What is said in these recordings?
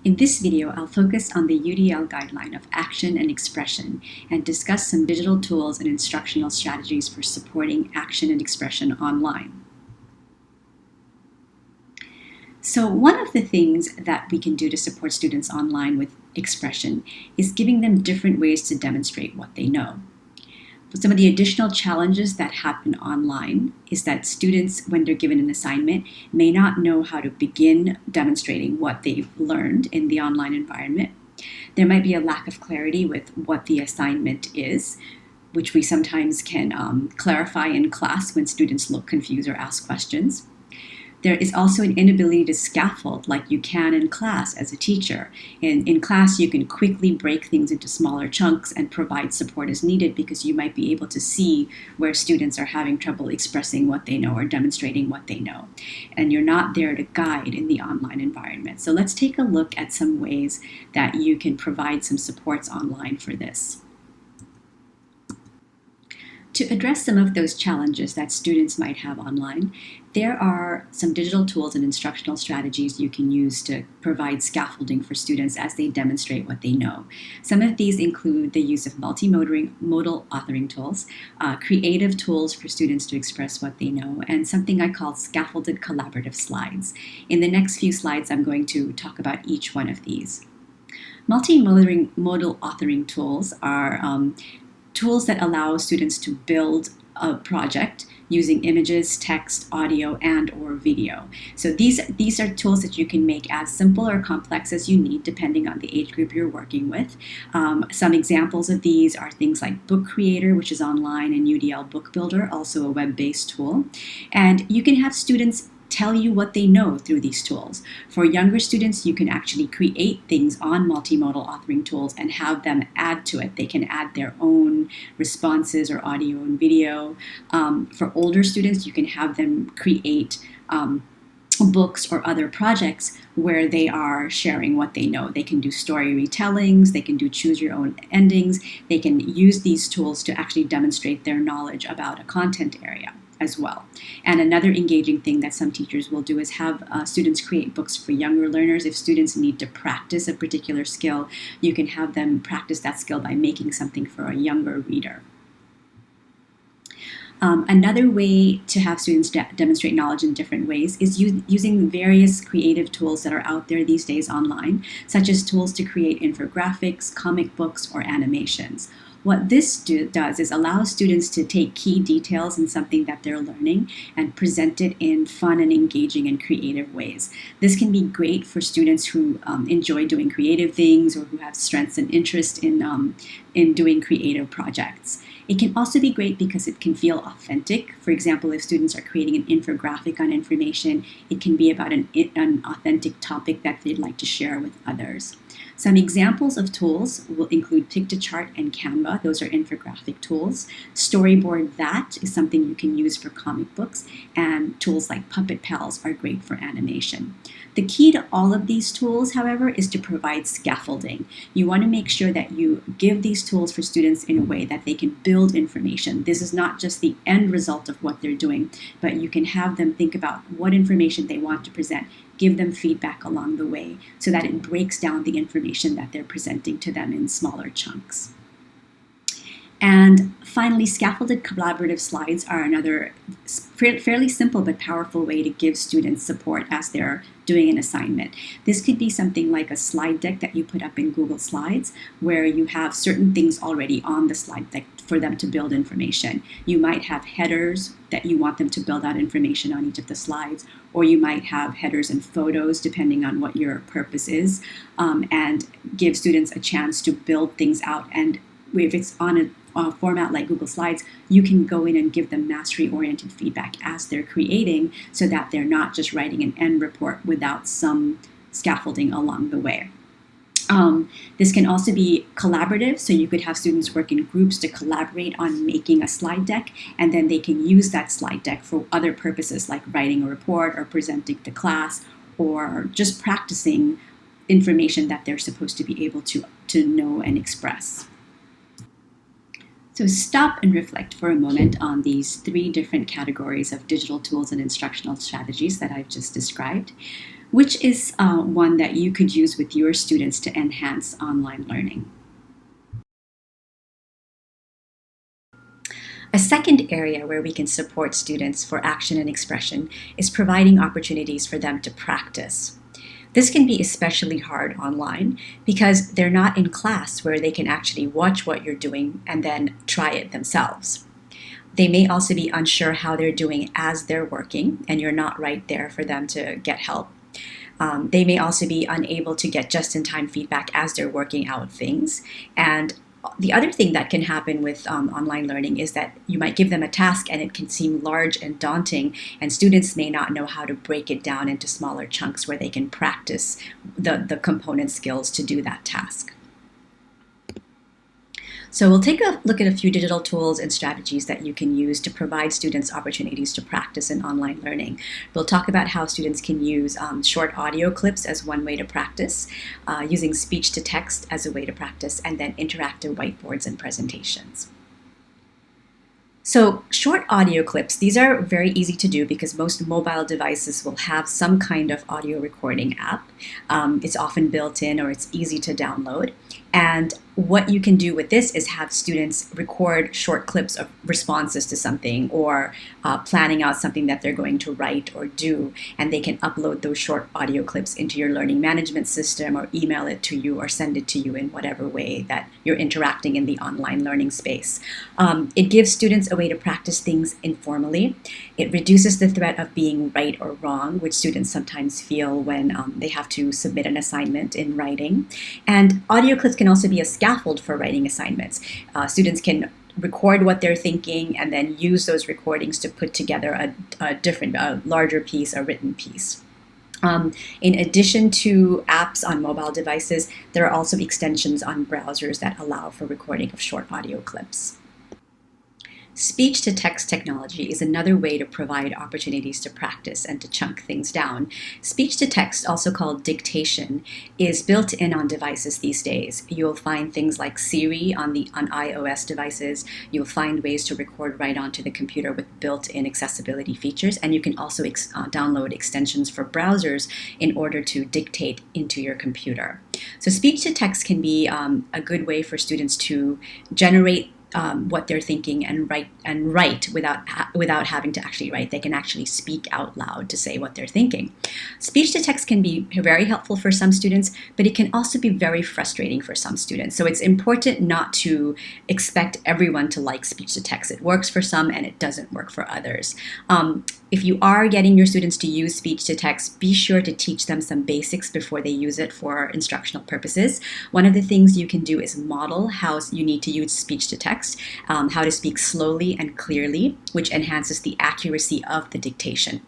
In this video, I'll focus on the UDL guideline of action and expression and discuss some digital tools and instructional strategies for supporting action and expression online. So one of the things that we can do to support students online with expression is giving them different ways to demonstrate what they know. Some of the additional challenges that happen online is that students, when they're given an assignment, may not know how to begin demonstrating what they've learned in the online environment. There might be a lack of clarity with what the assignment is, which we sometimes can clarify in class when students look confused or ask questions. There is also an inability to scaffold like you can in class as a teacher. In class, you can quickly break things into smaller chunks and provide support as needed because you might be able to see where students are having trouble expressing what they know or demonstrating what they know. And you're not there to guide in the online environment. So let's take a look at some ways that you can provide some supports online for this. To address some of those challenges that students might have online, there are some digital tools and instructional strategies you can use to provide scaffolding for students as they demonstrate what they know. Some of these include the use of multimodal authoring tools, creative tools for students to express what they know, and something I call scaffolded collaborative slides. In the next few slides, I'm going to talk about each one of these. Multimodal authoring tools are tools that allow students to build a project using images, text, audio, and/or video. So these are tools that you can make as simple or complex as you need, depending on the age group you're working with. Some examples of these are things like Book Creator, which is online, and UDL Book Builder, also a web-based tool. And you can have students tell you what they know through these tools. For younger students, you can actually create things on multimodal authoring tools and have them add to it. They can add their own responses or audio and video. For older students, you can have them create books or other projects where they are sharing what they know. They can do story retellings, they can do choose your own endings, they can use these tools to actually demonstrate their knowledge about a content area as well. And another engaging thing that some teachers will do is have students create books for younger learners. If students need to practice a particular skill, you can have them practice that skill by making something for a younger reader. Another way to have students demonstrate knowledge in different ways is using various creative tools that are out there these days online, such as tools to create infographics, comic books, or animations. What this does is allow students to take key details in something that they're learning and present it in fun and engaging and creative ways. This can be great for students who enjoy doing creative things or who have strengths and interest in doing creative projects. It can also be great because it can feel authentic. For example, if students are creating an infographic on information, it can be about an authentic topic that they'd like to share with others. Some examples of tools will include Piktochart and Canva. Those are infographic tools. Storyboard That is something you can use for comic books, and tools like Puppet Pals are great for animation. The key to all of these tools, however, is to provide scaffolding. You want to make sure that you give these tools for students in a way that they can build information. This is not just the end result of what they're doing, but you can have them think about what information they want to present, give them feedback along the way so that it breaks down the information that they're presenting to them in smaller chunks. And finally, scaffolded collaborative slides are another fairly simple but powerful way to give students support as they're doing an assignment. This could be something like a slide deck that you put up in Google Slides where you have certain things already on the slide deck for them to build information. You might have headers that you want them to build out information on each of the slides, or you might have headers and photos depending on what your purpose is, and give students a chance to build things out. And if it's on a format like Google Slides, you can go in and give them mastery-oriented feedback as they're creating so that they're not just writing an end report without some scaffolding along the way. This can also be collaborative, so you could have students work in groups to collaborate on making a slide deck, and then they can use that slide deck for other purposes like writing a report or presenting to class or just practicing information that they're supposed to be able to know and express. So stop and reflect for a moment on these three different categories of digital tools and instructional strategies that I've just described. which is one that you could use with your students to enhance online learning. A second area where we can support students for action and expression is providing opportunities for them to practice. This can be especially hard online because they're not in class where they can actually watch what you're doing and then try it themselves. They may also be unsure how they're doing as they're working, and you're not right there for them to get help. They may also be unable to get just-in-time feedback as they're working out things. And the other thing that can happen with online learning is that you might give them a task and it can seem large and daunting, and students may not know how to break it down into smaller chunks where they can practice the component skills to do that task. So we'll take a look at a few digital tools and strategies that you can use to provide students opportunities to practice in online learning. We'll talk about how students can use short audio clips as one way to practice, using speech to text as a way to practice, and then interactive whiteboards and presentations. So short audio clips, these are very easy to do because most mobile devices will have some kind of audio recording app. It's often built in or it's easy to download. And what you can do with this is have students record short clips of responses to something, or planning out something that they're going to write or do, and they can upload those short audio clips into your learning management system or email it to you or send it to you in whatever way that you're interacting in the online learning space. It gives students a way to practice things informally. It reduces the threat of being right or wrong, which students sometimes feel when they have to submit an assignment in writing. And audio clips can also be a scaffold for writing assignments. Students can record what they're thinking and then use those recordings to put together a larger piece, a written piece. In addition to apps on mobile devices, there are also extensions on browsers that allow for recording of short audio clips. Speech-to-text technology is another way to provide opportunities to practice and to chunk things down. Speech-to-text, also called dictation, is built in on devices these days. You'll find things like Siri on iOS devices. You'll find ways to record right onto the computer with built-in accessibility features, and you can also download extensions for browsers in order to dictate into your computer. So speech-to-text can be a good way for students to generate what they're thinking and write without having to actually write. They can actually speak out loud to say what they're thinking. Speech to text can be very helpful for some students, but it can also be very frustrating for some students. So it's important not to expect everyone to like speech to text. It works for some and it doesn't work for others. If you are getting your students to use speech to text, be sure to teach them some basics before they use it for instructional purposes. One of the things you can do is model how you need to use speech to text, how to speak slowly and clearly, which enhances the accuracy of the dictation.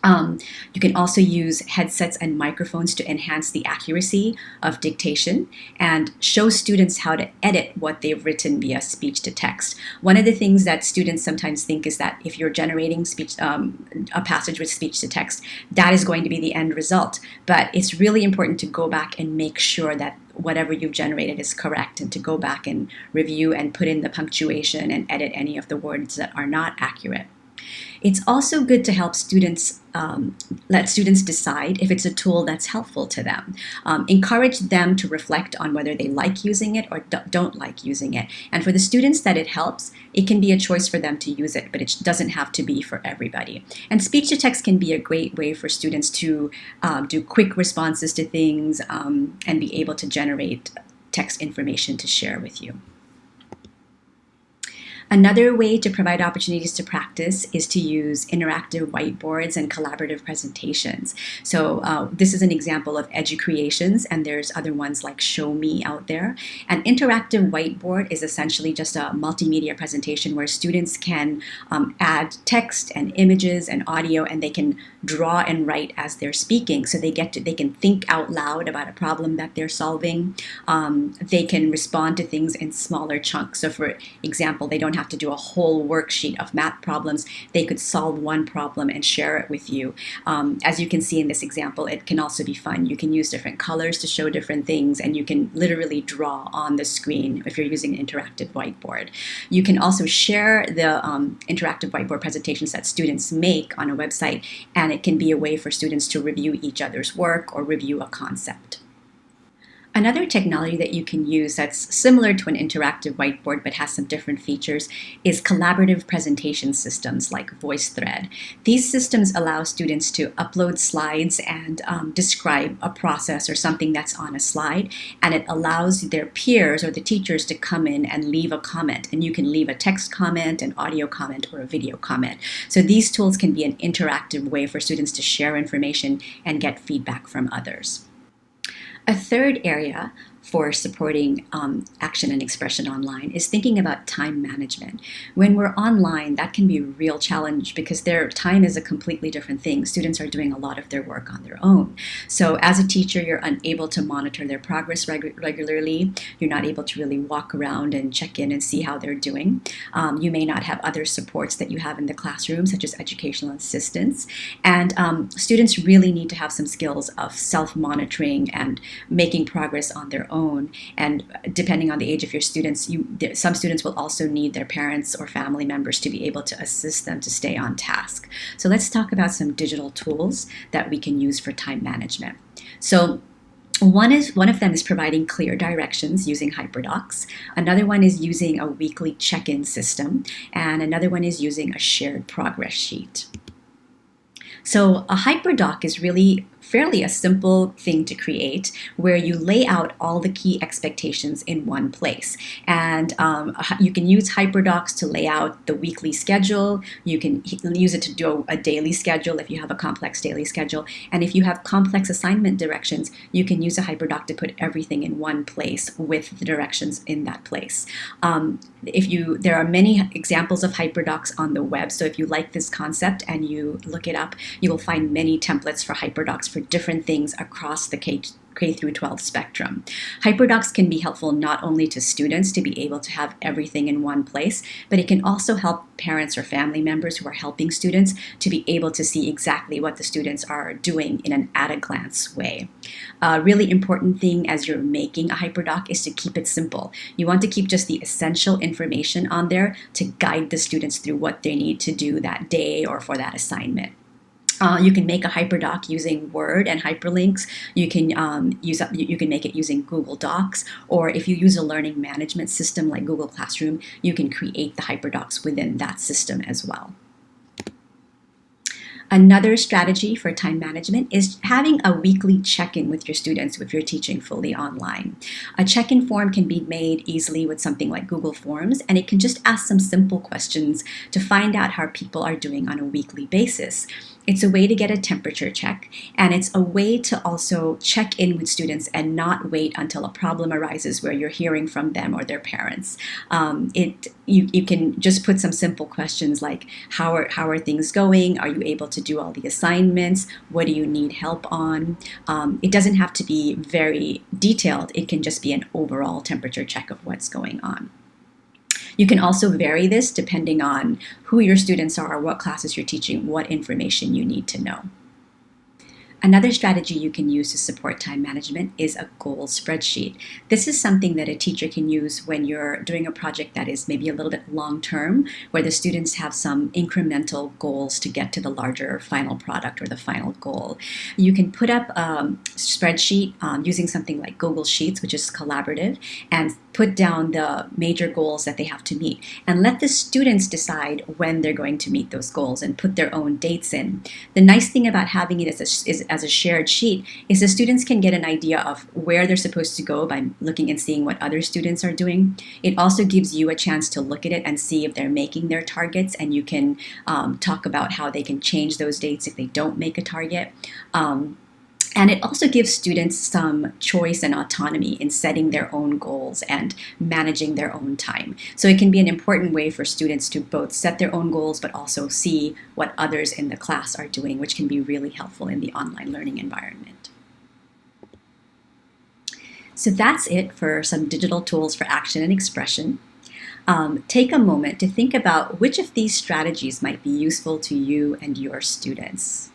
You can also use headsets and microphones to enhance the accuracy of dictation and show students how to edit what they've written via speech to text. One of the things that students sometimes think is that if you're generating a passage with speech to text, that is going to be the end result. But it's really important to go back and make sure that whatever you've generated is correct, and to go back and review and put in the punctuation and edit any of the words that are not accurate. It's also good to help students, let students decide if it's a tool that's helpful to them. Encourage them to reflect on whether they like using it or don't like using it. And for the students that it helps, it can be a choice for them to use it, but it doesn't have to be for everybody. And speech to text can be a great way for students to do quick responses to things and be able to generate text information to share with you. Another way to provide opportunities to practice is to use interactive whiteboards and collaborative presentations. So this is an example of EduCreations, and there's other ones like Show Me out there. An interactive whiteboard is essentially just a multimedia presentation where students can add text and images and audio, and they can draw and write as they're speaking. So they can think out loud about a problem that they're solving. They can respond to things in smaller chunks. So for example, they don't have have to do a whole worksheet of math problems. They could solve one problem and share it with you. As you can see in this example, it can also be fun. You can use different colors to show different things, and you can literally draw on the screen if you're using an interactive whiteboard. You can also share the interactive whiteboard presentations that students make on a website, and it can be a way for students to review each other's work or review a concept. Another technology that you can use that's similar to an interactive whiteboard but has some different features is collaborative presentation systems like VoiceThread. These systems allow students to upload slides and describe a process or something that's on a slide, and it allows their peers or the teachers to come in and leave a comment. And you can leave a text comment, an audio comment, or a video comment. So these tools can be an interactive way for students to share information and get feedback from others. A third area for supporting action and expression online is thinking about time management. When we're online, that can be a real challenge because their time is a completely different thing. Students are doing a lot of their work on their own. So as a teacher, you're unable to monitor their progress regularly. You're not able to really walk around and check in and see how they're doing. You may not have other supports that you have in the classroom, such as educational assistants. And students really need to have some skills of self-monitoring and making progress on their own. And depending on the age of your students, some students will also need their parents or family members to be able to assist them to stay on task. So let's talk about some digital tools that we can use for time management. So one of them is providing clear directions using HyperDocs. Another one is using a weekly check-in system. And another one is using a shared progress sheet. So a HyperDoc is really fairly a simple thing to create where you lay out all the key expectations in one place. And you can use HyperDocs to lay out the weekly schedule. You can use it to do a daily schedule if you have a complex daily schedule. And if you have complex assignment directions, you can use a HyperDoc to put everything in one place with the directions in that place. There are many examples of HyperDocs on the web, so if you like this concept and you look it up, you will find many templates for HyperDocs for different things across the K through 12 spectrum. HyperDocs can be helpful not only to students to be able to have everything in one place, but it can also help parents or family members who are helping students to be able to see exactly what the students are doing in an at-a-glance way. A really important thing as you're making a HyperDoc is to keep it simple. You want to keep just the essential information on there to guide the students through what they need to do that day or for that assignment. You can make a HyperDoc using Word and hyperlinks. You can make it using Google Docs, or if you use a learning management system like Google Classroom, you can create the HyperDocs within that system as well. Another strategy for time management is having a weekly check-in with your students if you're teaching fully online. A check-in form can be made easily with something like Google Forms, and it can just ask some simple questions to find out how people are doing on a weekly basis. It's a way to get a temperature check, and it's a way to also check in with students and not wait until a problem arises where you're hearing from them or their parents. You can just put some simple questions like, how are things going? Are you able to do all the assignments? What do you need help on? It doesn't have to be very detailed. It can just be an overall temperature check of what's going on. You can also vary this depending on who your students are, what classes you're teaching, what information you need to know. Another strategy you can use to support time management is a goal spreadsheet. This is something that a teacher can use when you're doing a project that is maybe a little bit long-term, where the students have some incremental goals to get to the larger final product or the final goal. You can put up a spreadsheet using something like Google Sheets, which is collaborative, and put down the major goals that they have to meet, and let the students decide when they're going to meet those goals and put their own dates in. The nice thing about having it as a shared sheet is the students can get an idea of where they're supposed to go by looking and seeing what other students are doing. It also gives you a chance to look at it and see if they're making their targets, and you can talk about how they can change those dates if they don't make a target. And it also gives students some choice and autonomy in setting their own goals and managing their own time. So it can be an important way for students to both set their own goals but also see what others in the class are doing, which can be really helpful in the online learning environment. So that's it for some digital tools for action and expression. take a moment to think about which of these strategies might be useful to you and your students.